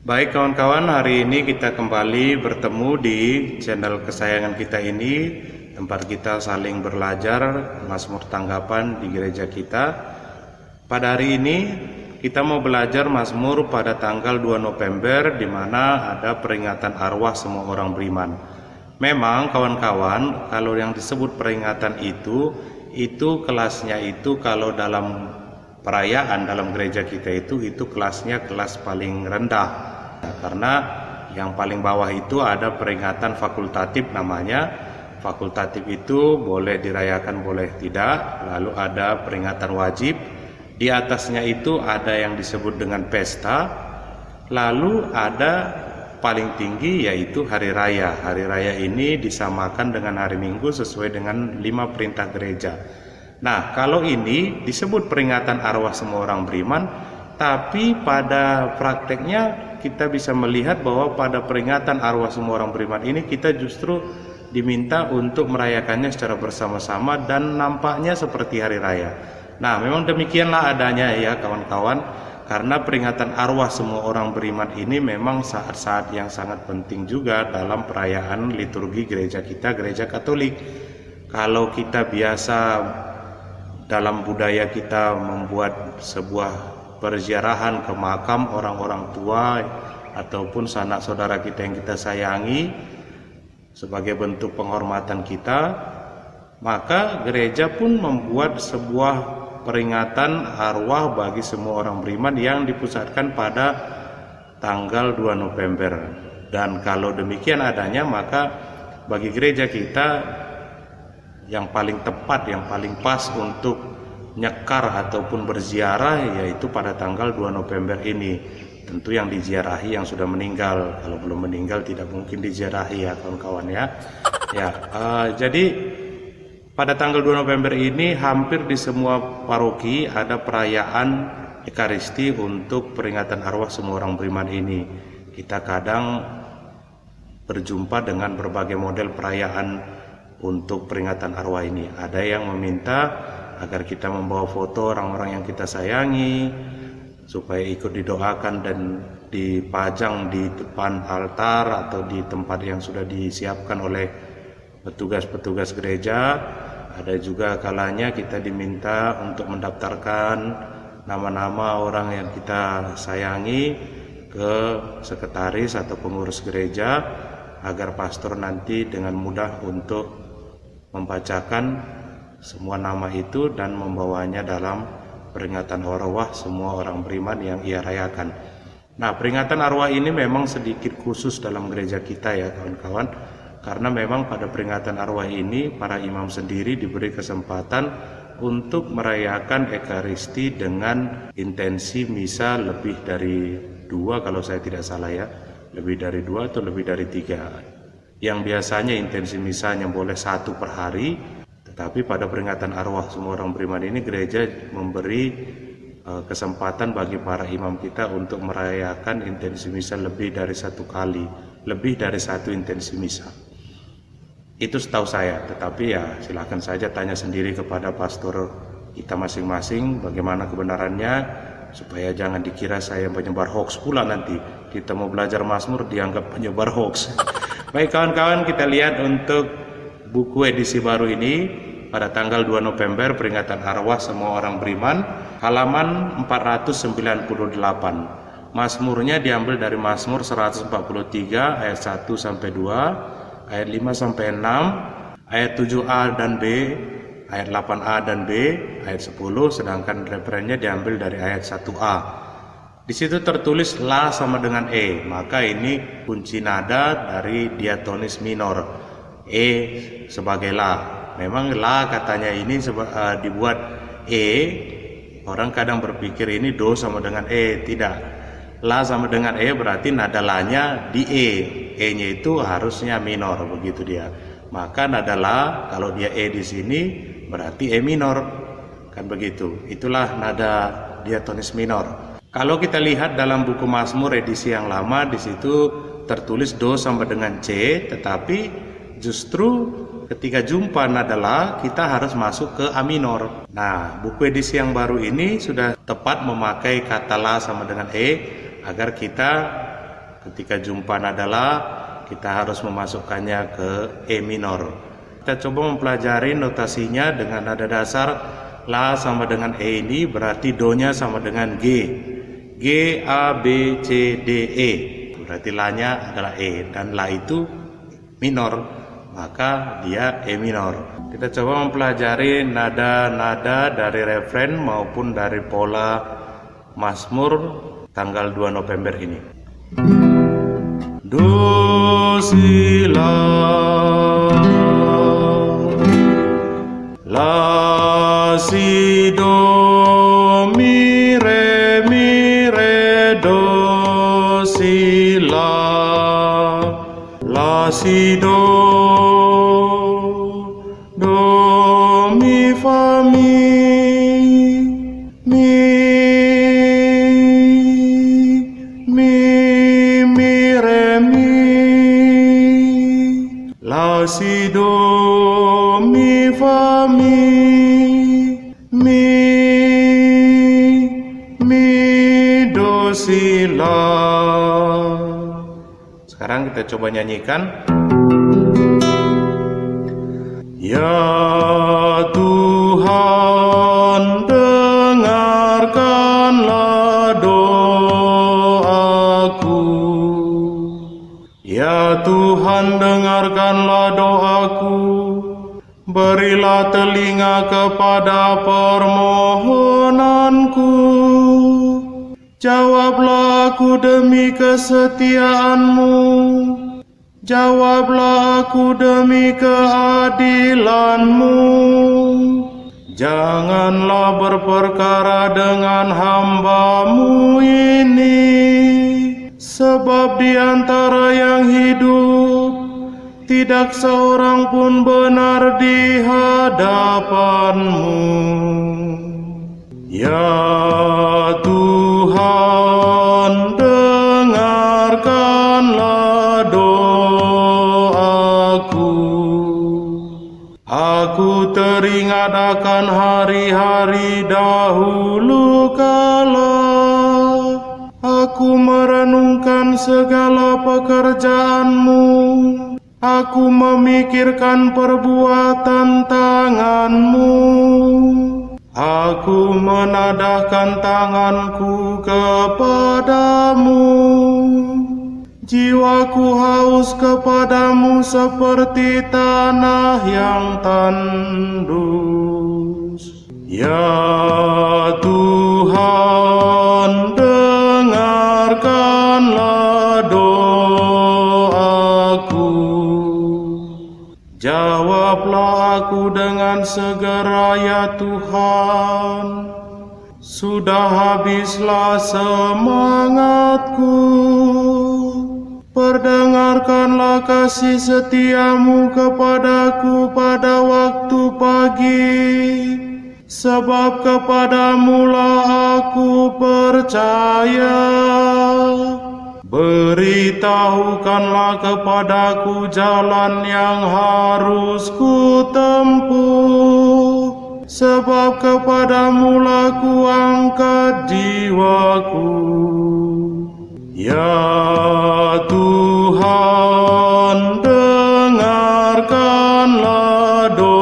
Baik kawan-kawan, hari ini kita kembali bertemu di channel kesayangan kita ini, tempat kita saling belajar Mazmur tanggapan di gereja kita. Pada hari ini kita mau belajar Mazmur pada tanggal 2 November di mana ada peringatan arwah semua orang beriman. Memang kawan-kawan, kalau yang disebut peringatan itu kelasnya itu kalau dalam perayaan dalam gereja kita itu kelasnya kelas paling rendah. Karena yang paling bawah itu ada peringatan fakultatif namanya. Fakultatif itu boleh dirayakan boleh tidak. Lalu ada peringatan wajib. Di atasnya itu ada yang disebut dengan pesta. Lalu ada paling tinggi yaitu hari raya. Hari raya ini disamakan dengan hari Minggu sesuai dengan 5 perintah gereja. Nah, kalau ini disebut peringatan arwah semua orang beriman, tapi pada prakteknya kita bisa melihat bahwa pada peringatan arwah semua orang beriman ini kita justru diminta untuk merayakannya secara bersama-sama dan nampaknya seperti hari raya. Nah, memang demikianlah adanya ya kawan-kawan, karena peringatan arwah semua orang beriman ini memang saat-saat yang sangat penting juga dalam perayaan liturgi gereja kita, gereja Katolik. Kalau kita biasa dalam budaya kita membuat sebuah perziarahan ke makam orang-orang tua ataupun sanak saudara kita yang kita sayangi sebagai bentuk penghormatan kita, maka gereja pun membuat sebuah peringatan arwah bagi semua orang beriman yang dipusatkan pada tanggal 2 November. Dan kalau demikian adanya, maka bagi gereja kita yang paling tepat, yang paling pas untuk nyekar ataupun berziarah yaitu pada tanggal 2 November ini. Tentu yang diziarahi yang sudah meninggal, kalau belum meninggal tidak mungkin diziarahi ya kawan-kawan ya. Jadi pada tanggal 2 November ini hampir di semua paroki ada perayaan Ekaristi untuk peringatan arwah semua orang beriman ini. Kita kadang berjumpa dengan berbagai model perayaan untuk peringatan arwah ini. Ada yang meminta agar kita membawa foto orang-orang yang kita sayangi supaya ikut didoakan dan dipajang di depan altar atau di tempat yang sudah disiapkan oleh petugas-petugas gereja. Ada juga kalanya kita diminta untuk mendaftarkan nama-nama orang yang kita sayangi ke sekretaris atau pengurus gereja agar pastor nanti dengan mudah untuk membacakan semua nama itu dan membawanya dalam peringatan arwah semua orang beriman yang ia rayakan. Nah, peringatan arwah ini memang sedikit khusus dalam gereja kita ya kawan-kawan, karena memang pada peringatan arwah ini para imam sendiri diberi kesempatan untuk merayakan Ekaristi dengan intensi misa lebih dari 2 kalau saya tidak salah ya, lebih dari 2 atau lebih dari 3. Yang biasanya intensi misanya boleh 1 per hari. Tapi pada peringatan arwah semua orang beriman ini gereja memberi kesempatan bagi para imam kita untuk merayakan intensi misa lebih dari 1 kali, lebih dari 1 intensi misa. Itu setahu saya, tetapi ya silakan saja tanya sendiri kepada pastor kita masing-masing bagaimana kebenarannya, supaya jangan dikira saya penyebar hoax pula nanti. Kita mau belajar Mazmur dianggap penyebar hoax. Baik kawan-kawan, kita lihat untuk buku edisi baru ini pada tanggal 2 November peringatan arwah semua orang beriman, halaman 498. Mazmurnya diambil dari Mazmur 143 ayat 1 sampai 2, ayat 5 sampai 6, ayat 7a dan b, ayat 8a dan b, ayat 10, sedangkan referennya diambil dari ayat 1a. Di situ tertulis la sama dengan e, maka ini kunci nada dari diatonis minor. E sebagai la. Memang la katanya ini dibuat e. Orang kadang berpikir ini do sama dengan e. Tidak. La sama dengan e berarti nada la-nya di e. E-nya itu harusnya minor, begitu dia. Maka nada la kalau dia e di sini berarti e minor. Kan begitu. Itulah nada diatonis minor. Kalau kita lihat dalam buku Mazmur edisi yang lama, di situ tertulis do sama dengan C, tetapi justru ketika jumpa nada la kita harus masuk ke A minor. Nah, buku edisi yang baru ini sudah tepat memakai kata la sama dengan E agar kita ketika jumpa nada La, kita harus memasukkannya ke E minor. Kita coba mempelajari notasinya dengan nada dasar La sama dengan E ini, berarti Do-nya sama dengan G. G, A, B, C, D, E. Berarti La-nya adalah E, dan La itu minor, maka dia E minor. Kita coba mempelajari nada-nada dari refren maupun dari pola Mazmur tanggal 2 November ini. Do, si, La, La, si, do, mi, re, do, si, la, si, do, mi, fa, mi, re, mi, la, si, do, mi, fa, mi, do, si, la. Sekarang kita coba nyanyikan. Ya Tuhan, dengarkanlah doaku. Ya Tuhan, dengarkanlah doaku. Berilah telinga kepada permohonanku. Jawablah aku demi kesetiaan-Mu. Jawablah aku demi keadilan-Mu. Janganlah berperkara dengan hamba-Mu ini, sebab di antara yang hidup tidak seorang pun benar di hadapan-Mu. Ya Tuhan, dengarkanlah doaku. Aku teringat akan hari-hari dahulu kala. Aku merenungkan segala pekerjaan-Mu. Aku memikirkan perbuatan tangan-Mu. Aku menadahkan tanganku kepadamu. Jiwaku haus kepadamu seperti tanah yang tandus. Ya Tuhan, dengarkanlah doaku. Jawablah aku dengan segera ya Tuhan. Sudah habislah semangatku. Perdengarkanlah kasih setia-Mu kepadaku pada waktu pagi. Sebab kepadamu lah aku percaya. Beritahukanlah kepadaku jalan yang harus ku tempuh, sebab kepadamu lah ku angkat jiwaku. Ya Tuhan, dengarkanlah doaku.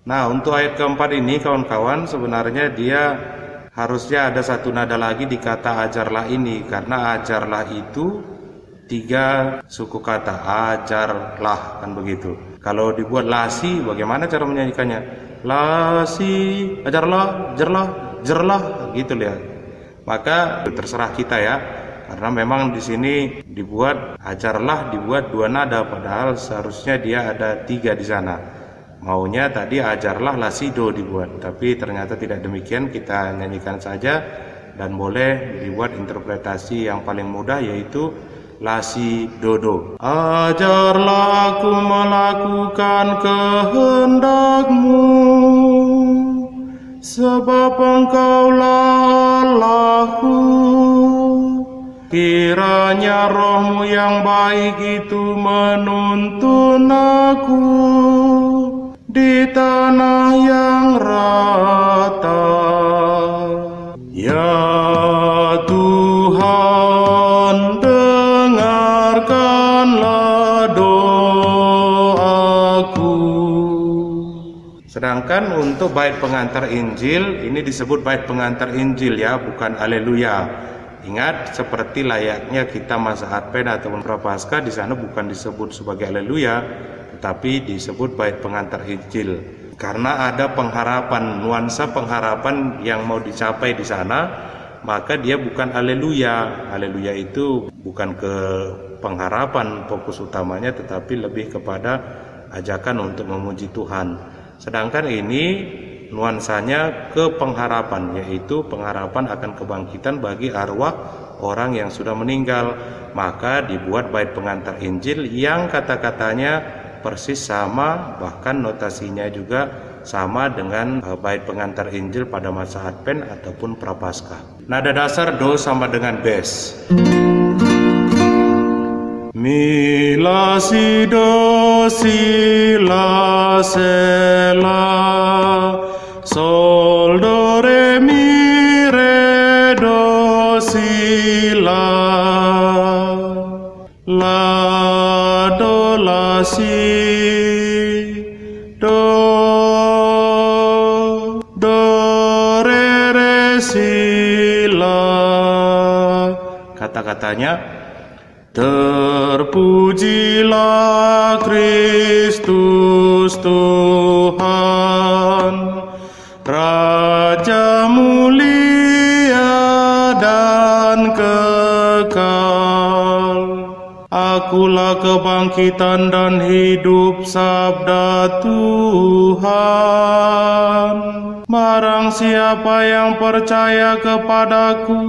Nah, untuk ayat keempat ini kawan-kawan, sebenarnya dia harusnya ada satu nada lagi di kata ajarlah ini, karena ajarlah itu 3 suku kata, ajarlah, kan begitu. Kalau dibuat lasi, bagaimana cara menyanyikannya? Lasi, ajarlah, jerlah, gitu lihat. Maka terserah kita ya, karena memang di sini dibuat ajarlah dibuat 2 nada, padahal seharusnya dia ada 3 di sana. Maunya tadi ajarlah lasi do dibuat, tapi ternyata tidak demikian. Kita nyanyikan saja, dan boleh dibuat interpretasi yang paling mudah, yaitu lasi dodo. Ajarlah aku melakukan kehendak-Mu, sebab Engkaulah Allahku. Kiranya Roh-Mu yang baik itu menuntun aku di tanah yang rata. Ya Sedangkan untuk bait pengantar Injil ini disebut bait pengantar Injil ya, bukan haleluya. Ingat, seperti layaknya kita masa Advent ataupun Prapaskah, di sana bukan disebut sebagai haleluya, tetapi disebut bait pengantar Injil. Karena ada pengharapan, nuansa pengharapan yang mau dicapai di sana, maka dia bukan haleluya. Haleluya itu bukan ke pengharapan fokus utamanya, tetapi lebih kepada ajakan untuk memuji Tuhan. Sedangkan ini nuansanya ke pengharapan, yaitu pengharapan akan kebangkitan bagi arwah orang yang sudah meninggal. Maka dibuat bait pengantar Injil yang kata-katanya persis sama, bahkan notasinya juga sama dengan bait pengantar Injil pada masa Advent ataupun Prapaskah. Nada dasar do sama dengan bes. Mi la si do si la se la sol do re mi re do si la do la si do re si la. Kata-katanya, terpujilah Kristus Tuhan, Raja mulia dan kekal. Akulah kebangkitan dan hidup, sabda Tuhan. Barang siapa yang percaya kepadaku,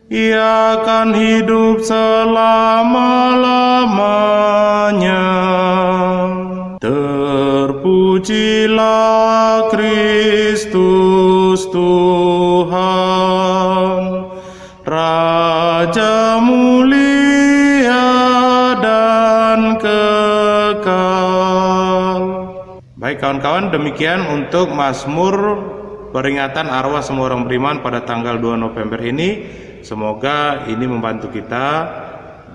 ia akan hidup selama-lamanya. Terpujilah Kristus Tuhan, Raja mulia dan kekal. Baik kawan-kawan, demikian untuk Mazmur peringatan arwah semua orang beriman pada tanggal 2 November ini. Semoga ini membantu kita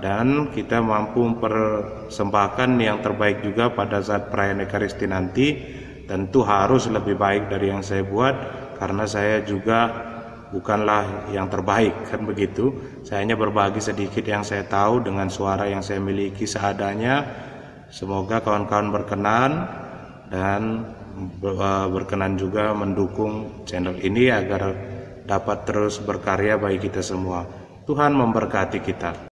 dan kita mampu mempersembahkan yang terbaik juga pada saat perayaan Ekaristi nanti. Tentu harus lebih baik dari yang saya buat, karena saya juga bukanlah yang terbaik, kan begitu. Saya hanya berbagi sedikit yang saya tahu dengan suara yang saya miliki seadanya. Semoga kawan-kawan berkenan dan berkenan juga mendukung channel ini agar dapat terus berkarya bagi kita semua. Tuhan memberkati kita.